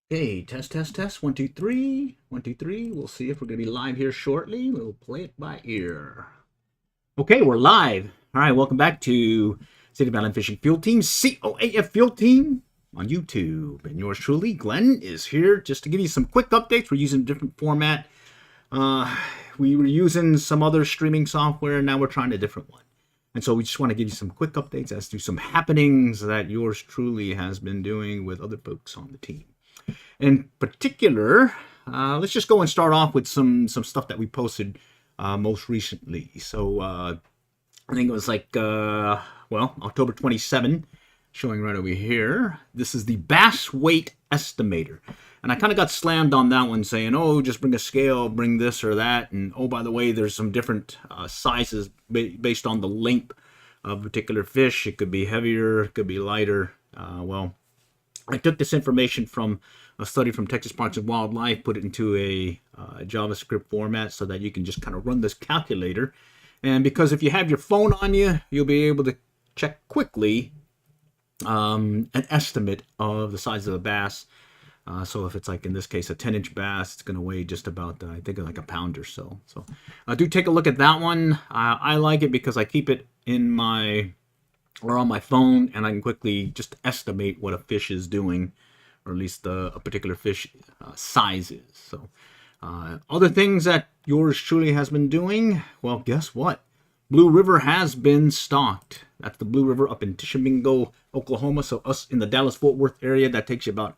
Okay, test, test, test. 1, 2, 3. 1, 2, 3. We'll see if we're going to be live here shortly. We'll play it by ear. Okay, we're live. All right, welcome back to City of Island Fishing Field Team, COAF Field Team on YouTube. And yours truly, Glenn, is here just to give you some quick updates. We're using a different format. We were using some other streaming software, and now we're trying a different one. And so we just want to give you some quick updates as to some happenings that yours truly has been doing with other folks on the team. In particular, let's just go and start off with some stuff that we posted most recently. So I think it was like, October 27, showing right over here. This is the bass weight estimator. And I kind of got slammed on that one saying, oh, just bring a scale, bring this or that. And oh, by the way, there's some different sizes based on the length of a particular fish. It could be heavier, it could be lighter. I took this information from a study from Texas Parks and Wildlife, put it into a JavaScript format so that you can just kind of run this calculator. And because if you have your phone on you, you'll be able to check quickly an estimate of the size of the bass. So if it's like in this case a 10-inch bass, it's going to weigh just about I think like a pound or so. So do take a look at that one. I like it because I keep it in my on my phone, and I can quickly just estimate what a fish is doing, or at least a particular fish size is. So other things that yours truly has been doing, well, guess what? Blue River has been stocked. That's the Blue River up in Tishomingo, Oklahoma. So us in the Dallas-Fort Worth area, that takes you about,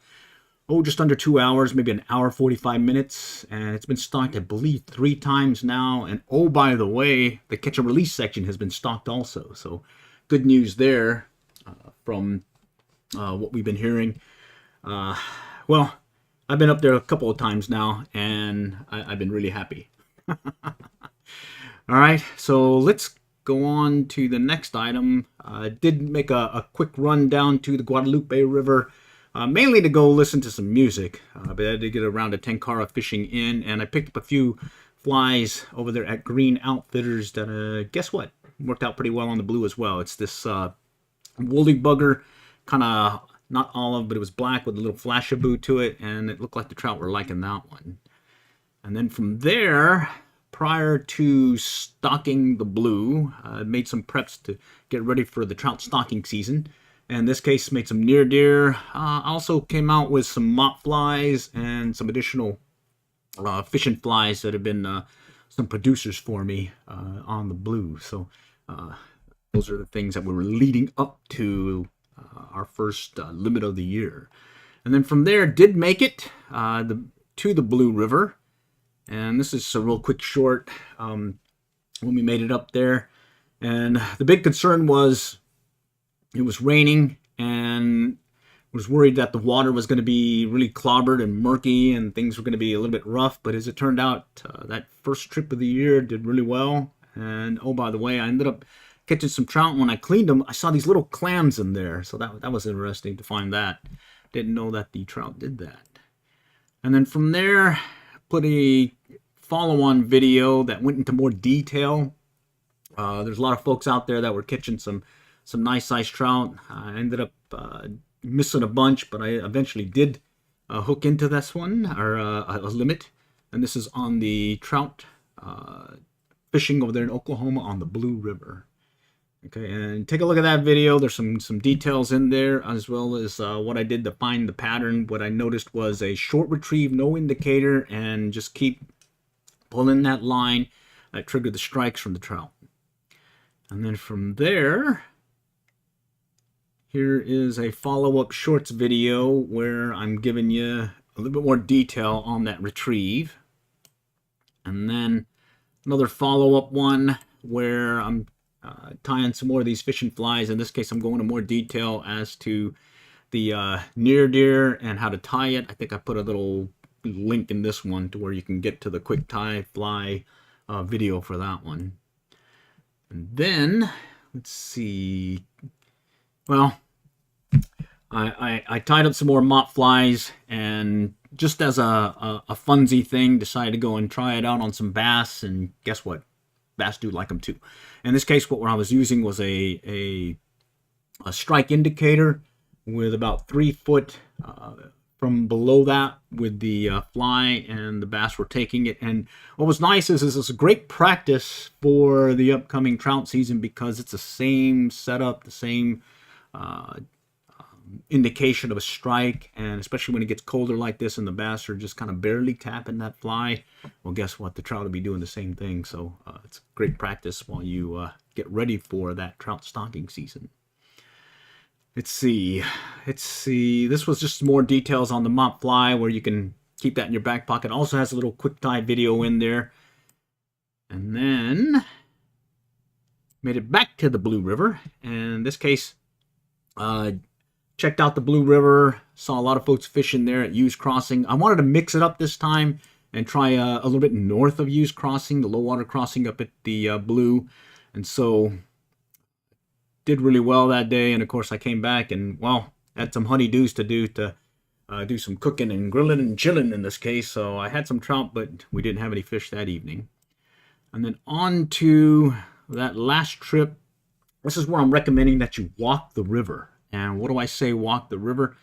just under 2 hours, maybe an hour, 45 minutes. And it's been stocked, I believe, 3 times now. And oh, by the way, the catch and release section has been stocked also. So good news there from what we've been hearing. Well, I've been up there a couple of times now, and I've been really happy. All right, so let's go on to the next item. I did make a quick run down to the Guadalupe River, mainly to go listen to some music. But I did get around to Tenkara Fishing In, and I picked up a few flies over there at Green Outfitters that, guess what? Worked out pretty well on the blue as well. It's this woolly bugger, kind of not olive, but it was black with a little flashaboo to it, and it looked like the trout were liking that one. And then from there, prior to stocking the blue, I made some preps to get ready for the trout stocking season. And in this case, made some near deer. Also came out with some mop flies and some additional fishing flies that have been some producers for me on the blue. So those are the things that we were leading up to our first limit of the year. And then from there, did make it to the Blue River. And this is a real quick short when we made it up there. And the big concern was it was raining, and was worried that the water was going to be really clobbered and murky and things were going to be a little bit rough. But as it turned out, that first trip of the year did really well. And oh, by the way, I ended up catching some trout. When I cleaned them, I saw these little clams in there. So that was interesting to find that. Didn't know that the trout did that. And then from there, put a follow-on video that went into more detail. There's a lot of folks out there that were catching some nice sized trout. I ended up missing a bunch, but I eventually did hook into this one, or a limit. And this is on the trout fishing over there in Oklahoma on the Blue River. Okay, and take a look at that video. There's some details in there, as well as what I did to find the pattern. What I noticed was a short retrieve, no indicator, and just keep pulling that line that triggered the strikes from the trout. And then from there, here is a follow-up shorts video where I'm giving you a little bit more detail on that retrieve. And then another follow-up one where I'm tying some more of these fishing flies. In this case, I'm going into more detail as to the near deer and how to tie it. I think I put a little link in this one to where you can get to the quick tie fly video for that one. And then, let's see. Well, I tied up some more mop flies, and just as a funsy thing, decided to go and try it out on some bass, and guess what? Bass do like them too. In this case, what I was using was a strike indicator with about 3 foot from below that with the fly, and the bass were taking it. And what was nice is it's a great practice for the upcoming trout season, because it's the same setup, the same indication of a strike, and especially when it gets colder like this and the bass are just kind of barely tapping that fly, well, guess what, the trout will be doing the same thing. So it's great practice while you get ready for that trout stocking season. Let's see, this was just more details on the mop fly, where you can keep that in your back pocket. Also has a little quick tie video in there. And then made it back to the Blue River, and in this case checked out the Blue River, saw a lot of folks fishing there at Hughes Crossing. I wanted to mix it up this time and try a little bit north of Hughes Crossing, the low water crossing up at the Blue. And so did really well that day. And of course I came back and, well, had some honeydews to do some cooking and grilling and chilling in this case. So I had some trout, but we didn't have any fish that evening. And then on to that last trip. This is where I'm recommending that you walk the river. And what do I say, walk the river?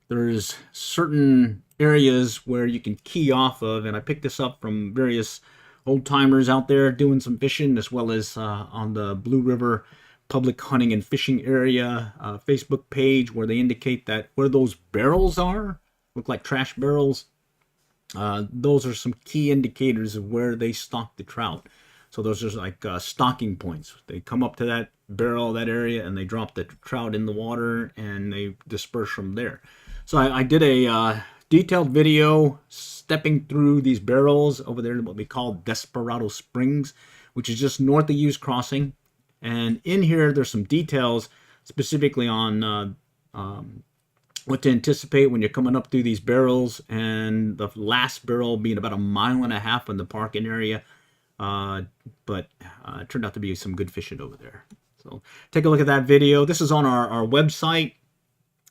There's certain areas where you can key off of, and I picked this up from various old timers out there doing some fishing, as well as on the Blue River Public Hunting and Fishing Area Facebook page, where they indicate that where those barrels are, look like trash barrels, those are some key indicators of where they stock the trout. So those are like stocking points. They come up to that barrel, that area, and they drop the trout in the water, and they disperse from there. So I did a detailed video stepping through these barrels over there, what we call Desperado Springs, which is just north of Hughes Crossing. And in here, there's some details specifically on what to anticipate when you're coming up through these barrels, and the last barrel being about 1.5 miles in the parking area. But it turned out to be some good fishing over there. So take a look at that video. This is on our website,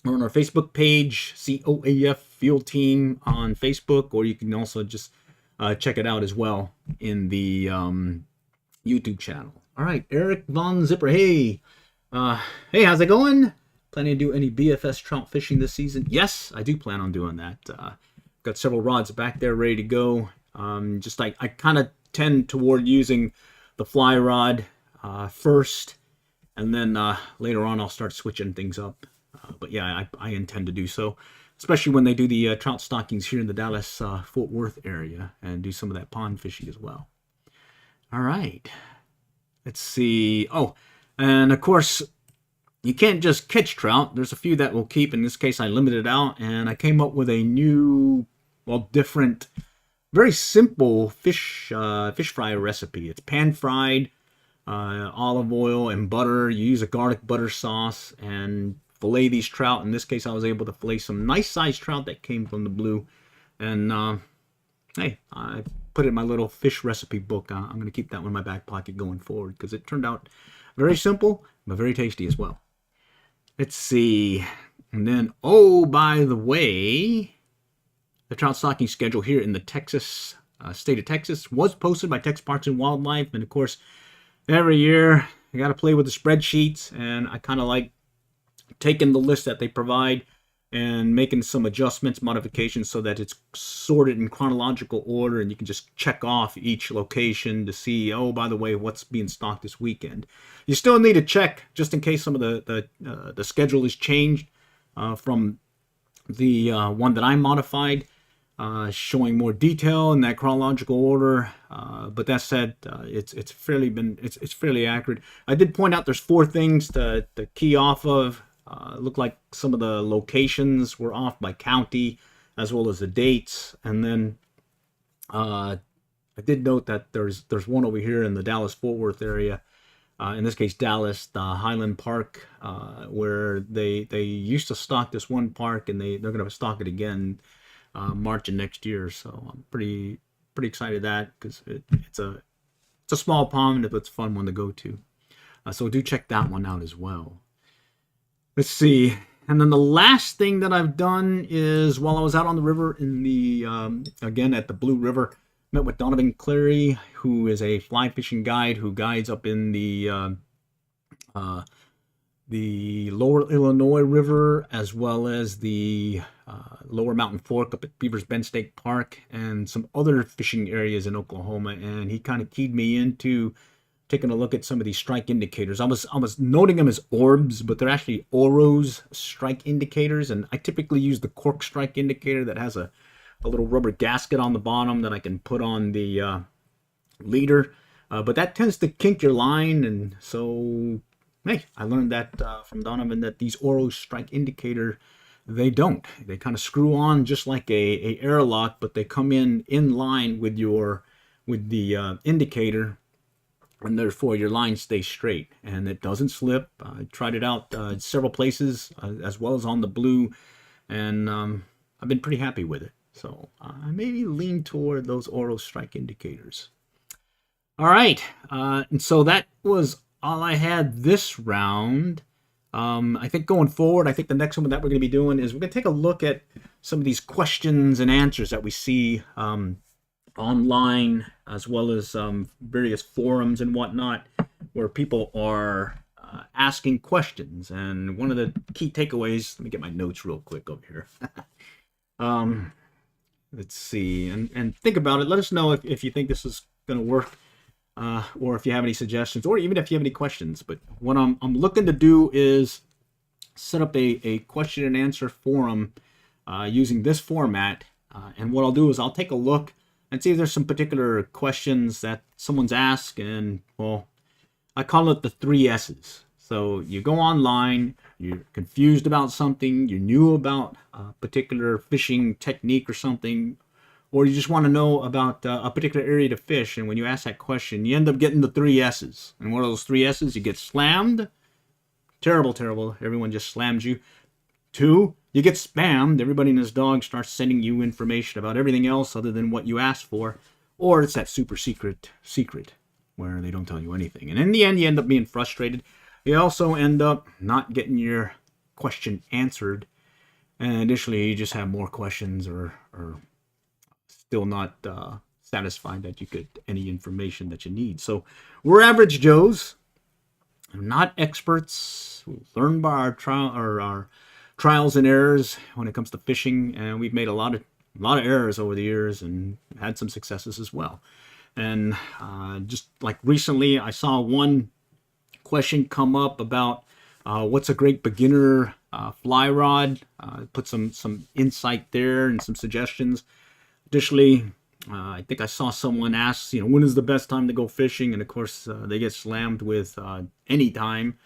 or on our Facebook page, COAF Field Team on Facebook, or you can also just check it out as well in the YouTube channel. All right, Eric Von Zipper. Hey, hey, how's it going? Planning to do any BFS trout fishing this season? Yes, I do plan on doing that. Got several rods back there ready to go. Just I kind of tend toward using the fly rod first, and then later on I'll start switching things up. But yeah, I intend to do so, especially when they do the trout stockings here in the Dallas Fort Worth area, and do some of that pond fishing as well. All right, let's see. Oh, and of course you can't just catch trout. There's a few that will keep. In this case I limited it out, and I came up with a new, well, different, very simple fish fry recipe. It's pan fried, olive oil and butter. You use a garlic butter sauce and fillet these trout. In this case I was able to fillet some nice sized trout that came from the Blue. And hey, I put it in my little fish recipe book. I'm going to keep that one in my back pocket going forward, because it turned out very simple but very tasty as well. Let's see. And then, oh, by the way, the trout stocking schedule here in the Texas state of Texas was posted by Texas Parks and Wildlife. And of course, every year I got to play with the spreadsheets, and I kind of like taking the list that they provide and making some adjustments, modifications, so that it's sorted in chronological order, and you can just check off each location to see, oh, by the way, what's being stocked this weekend. You still need to check just in case some of the schedule is changed from the one that I modified, showing more detail in that chronological order. But that said, it's fairly accurate. I did point out there's 4 things to key off of. Looked like some of the locations were off by county, as well as the dates. And then I did note that there's one over here in the Dallas-Fort Worth area, in this case Dallas, the Highland Park, where they used to stock this one park, and they're going to stock it again March of next year. So I'm pretty excited that, because it's a small pond, but it's a fun one to go to. So do check that one out as well. Let's see. And then the last thing that I've done is, while I was out on the river in the, again at the Blue River, met with Donovan Cleary, who is a fly fishing guide who guides up in the the lower Illinois River, as well as the lower Mountain Fork up at Beavers Bend State Park, and some other fishing areas in Oklahoma. And he kind of keyed me into taking a look at some of these strike indicators. I was noting them as orbs, but they're actually Oros strike indicators. And I typically use the cork strike indicator that has a little rubber gasket on the bottom that I can put on the leader. But that tends to kink your line, and so hey, I learned that from Donovan, that these Oros strike indicator, they don't. They kind of screw on just like a airlock, but they come in line with the indicator, and therefore your line stays straight and it doesn't slip. I tried it out several places, as well as on the blue, and I've been pretty happy with it. So I maybe lean toward those Oros strike indicators. All right, and so that was all I had this round. I think going forward, I think the next one that we're going to be doing is we're going to take a look at some of these questions and answers that we see online, as well as various forums and whatnot, where people are asking questions. And one of the key takeaways, let me get my notes real quick over here. Let's see, and think about it. Let us know if you think this is going to work, or if you have any suggestions, or even if you have any questions. But what I'm looking to do is set up a question and answer forum using this format. And what I'll do is I'll take a look and see if there's some particular questions that someone's asked. And, well, I call it the 3 S's. So you go online, you're confused about something, you knew about a particular fishing technique or something, or you just want to know about a particular area to fish. And when you ask that question, you end up getting the 3 S's. And what are those 3 S's? You get slammed. Terrible, terrible. Everyone just slams you. 2, you get spammed. Everybody and his dog starts sending you information about everything else other than what you asked for. Or it's that super secret where they don't tell you anything. And in the end, you end up being frustrated. You also end up not getting your question answered. And additionally, you just have more questions, or still not satisfied that you get any information that you need. So we're average Joes, not experts. We learn by our trials and errors when it comes to fishing, and we've made a lot of errors over the years and had some successes as well. And just like recently, I saw one question come up about what's a great beginner fly rod. Put some insight there and some suggestions. Additionally, I think I saw someone ask, when is the best time to go fishing? And of course, they get slammed with any time.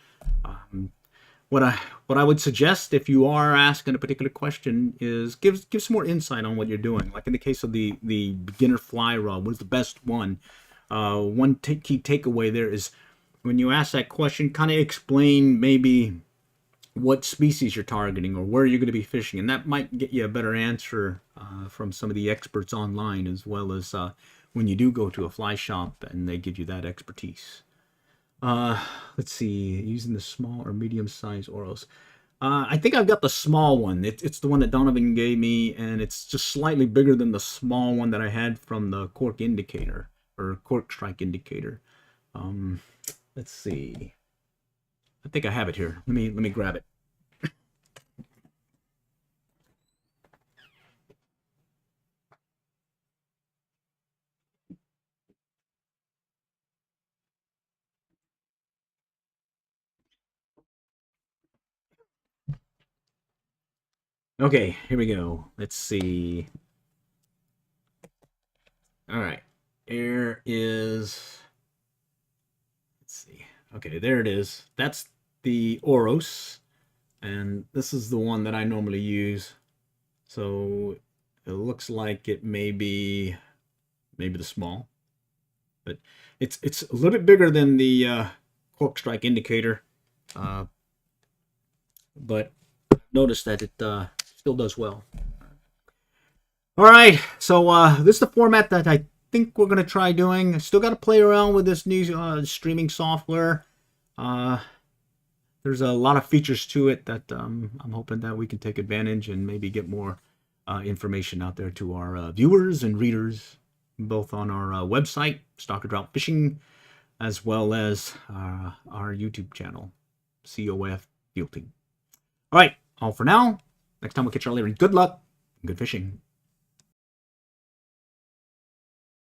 What I would suggest, if you are asking a particular question, is give some more insight on what you're doing. Like in the case of the beginner fly rod, what is the best one? One key takeaway there is, when you ask that question, kind of explain maybe what species you're targeting or where you're going to be fishing, and that might get you a better answer from some of the experts online, as well as when you do go to a fly shop and they give you that expertise. Let's see, using the small or medium size Oros. I think I've got the small one. It's the one that Donovan gave me, and it's just slightly bigger than the small one that I had from the cork indicator, or cork strike indicator. Let's see. I think I have it here. Let me grab it. Okay, here we go. Let's see. All right. There is. Let's see. Okay, there it is. That's the Oros, and this is the one that I normally use. So it looks like it may be maybe the small, but it's a little bit bigger than the cork strike indicator, but notice that it still does well. All right, so this is the format that I think we're going to try doing. Still got to play around with this new streaming software. There's a lot of features to it that I'm hoping that we can take advantage and maybe get more information out there to our viewers and readers, both on our website, Stalker Trout Fishing, as well as our YouTube channel, COF Field Team. All right, all for now. Next time we'll catch you all later. Good luck and good fishing.